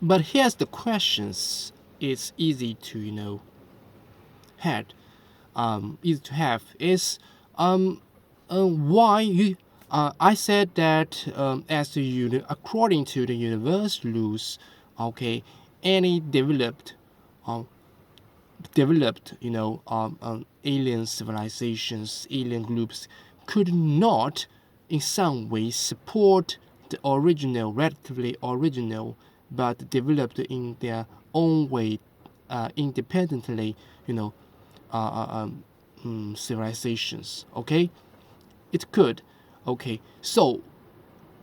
But here's the questions. It's easy to had easy to have is why you I said that as the according to the universe rules, okay, any um, developed alien civilizations, alien groups could not in some way support the original, relatively original, but developed in their own way, independently, you know, civilizations. Okay, it could. Okay, so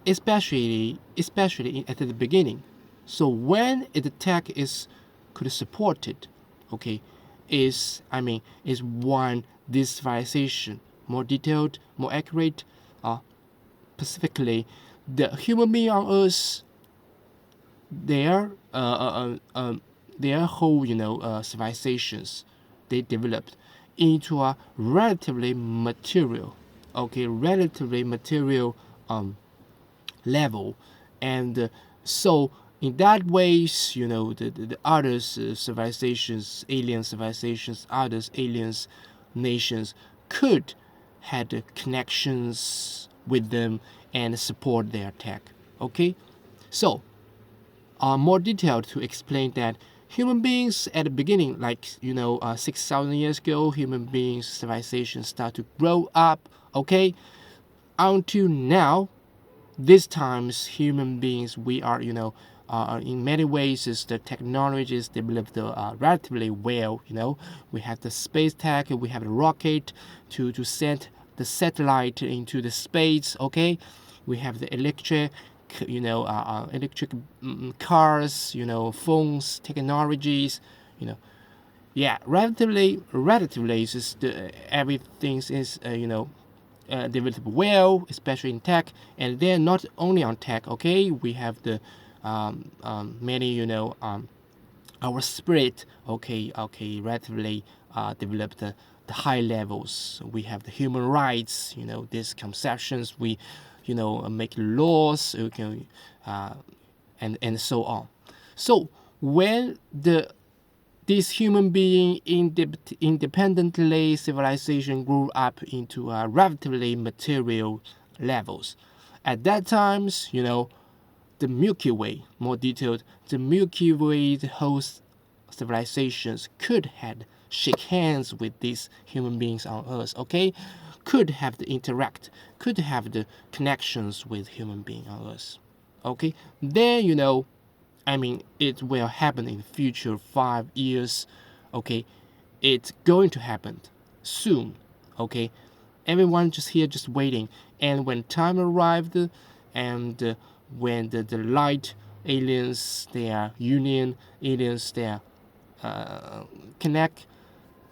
especially at the beginning. So when the tech is could support it, okay, is one this civilization more detailed, more accurate, specifically the human being on Earth, their their whole civilizations they developed into a relatively material, okay, relatively material level, and so in that ways, the others civilizations, alien civilizations, others aliens nations could had connections with them and support their tech. Okay, so more detailed to explain that human beings at the beginning, like 6,000 years ago, human beings civilization start to grow up. Okay, until now, these times human beings we are in many ways is the technologies developed relatively well. We have the space tech, we have the rocket to send the satellite into the space. Okay, we have the electric cars, phones, technologies, you know yeah, relatively is everything is developed well, especially in tech. And then not only on tech, okay, we have the many, our spirit, okay, relatively developed the high levels. We have the human rights, these conceptions. We, make laws, okay, and so on. So when this human being independently civilization grew up into relatively material levels. At that times, the Milky Way, more detailed, the Milky Way, the whole civilizations could have shake hands with these human beings on Earth, okay? Could have the interact, could have the connections with human being on Earth. Okay? Then it will happen in the future 5 years. Okay, it's going to happen soon. Okay, everyone just here just waiting, and when time arrived, and when the light aliens, their union aliens, their uh, connect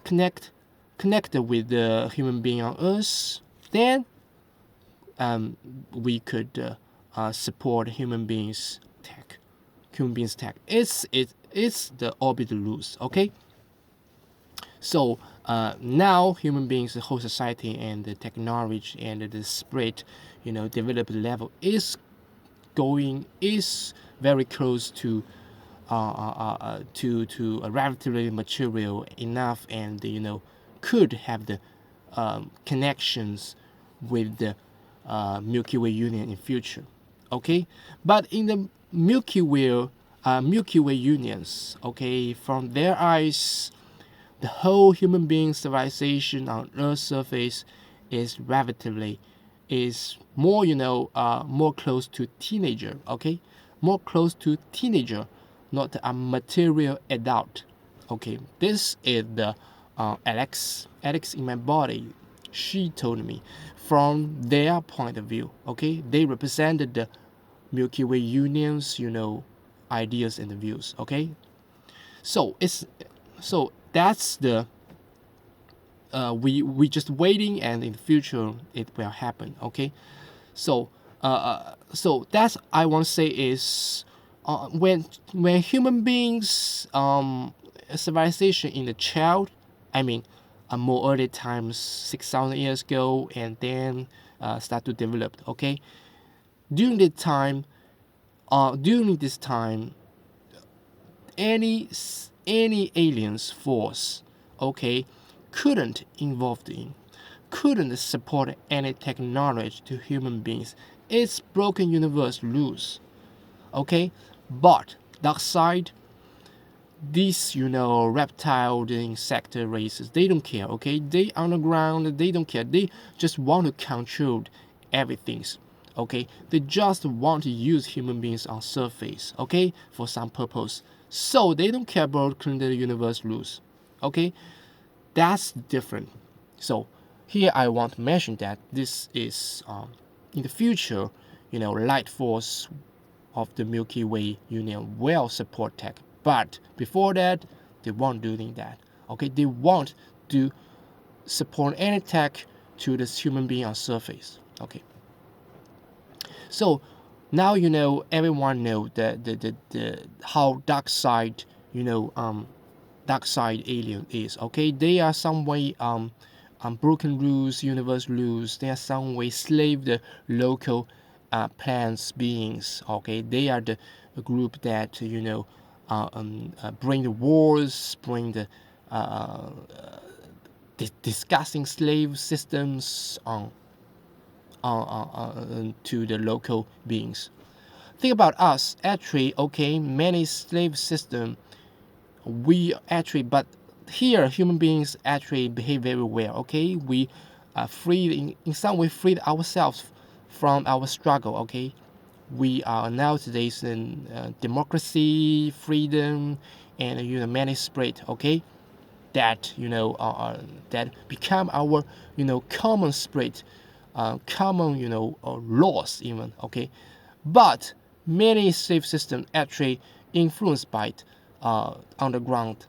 connect connected with the human being on Earth, then we could support human beings tech. It's the orbital rules. Okay, so now human beings, the whole society, and the technology and the spread, developed level is very close to a relatively material enough, and could have the connections with the Milky Way union in future. Okay, but in the Milky Way unions, okay, from their eyes, the whole human being civilization on Earth's surface is relatively is more more close to teenager. Okay, more close to teenager, not a material adult. Okay, this is the Alex in my body. She told me from their point of view. Okay, they represented the Milky Way unions, ideas and views. Okay, so that's the we just waiting, and in the future it will happen. Okay, so so that's I want to say is when human beings civilization in the child, I mean more early times 6,000 years ago, and then start to develop. Okay, during the time during this time any aliens force, okay, couldn't couldn't support any technology to human beings. It's broken universe rules, okay. But dark side, these reptile, the insect races, they don't care, okay. They underground, they don't care. They just want to control everything, okay. They just want to use human beings on surface, okay, for some purpose. So they don't care about the universe rules, okay. That's different. So here I want to mention that this is in the future, light force of the Milky Way union will support tech. But before that, they won't doing that. Okay, they won't do support any tech to this human being on surface. Okay. So now everyone know the how dark side dark side alien is. Okay, they are some way broken rules, universe rules. They are some way slave the local plants beings. Okay, they are the group that bring the wars, bring the discussing slave systems to the local beings. Think about us. Actually, okay, many slave system we actually, but here human beings actually behave very well. Okay, we freed in some way freed ourselves from our struggle. Okay, we are now today's in democracy, freedom, and many spirit. Okay, that that become our common spirit, common laws even. Okay, but many slave systems actually influenced by underground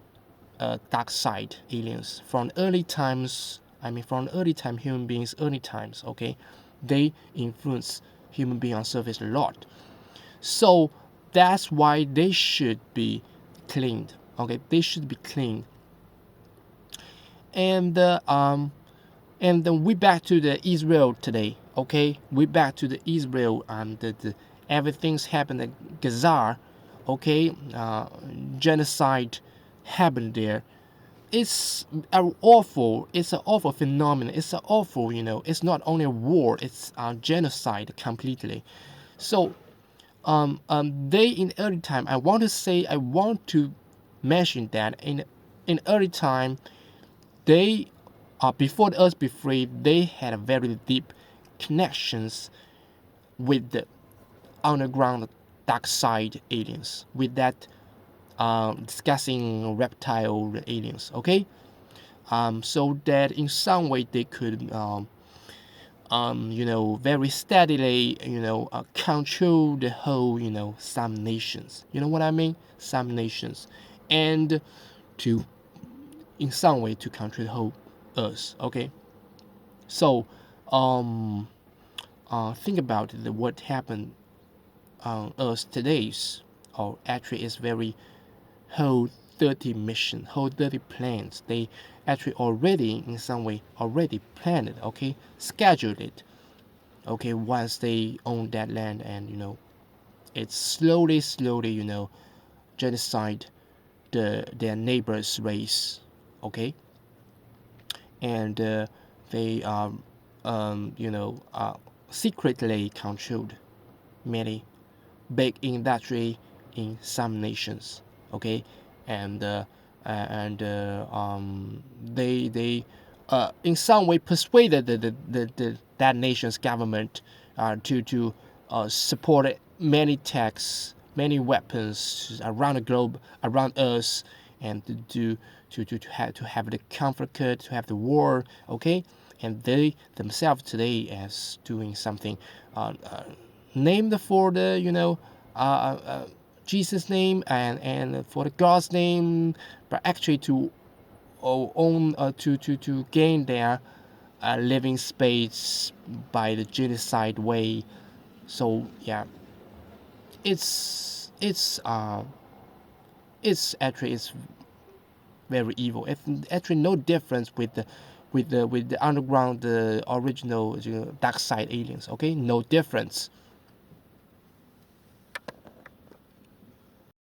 dark side aliens from early times. I mean, from early time human beings, early times. Okay, they influence human being on surface a lot. So that's why they should be cleaned. Okay, they should be cleaned. And then we back to the Israel today. Okay, we back to the Israel and the everything's happened at Gaza. Okay, genocide happened there. It's an awful phenomenon. It's an awful, it's not only a war, it's a genocide completely. So they in early time, I want to mention that in early time, they before the earth be free, they had a very deep connections with the underground dark side aliens, with that discussing reptile aliens. Okay, so that in some way they could very steadily control the whole some nations. You know what I mean? Some nations, and to in some way to control the whole earth. Okay, so think about what happened on earth today's, or actually it's very whole 30 mission, whole 30 plans. They actually already in some way already planned it. Okay, scheduled it. Okay, once they own that land, and it's slowly genocide their neighbors race. Okay, and they secretly controlled many big industry in some nations. Okay, and they in some way persuaded that nation's government to support many techs, many weapons around the globe, around Earth, and to have the conflict, to have the war. Okay, and they themselves today as doing something named for the Jesus name and for the God's name, but actually to own to gain their living space by the genocide way. So yeah, it's very evil. It's actually no difference with the underground, the original dark side aliens. Okay, no difference.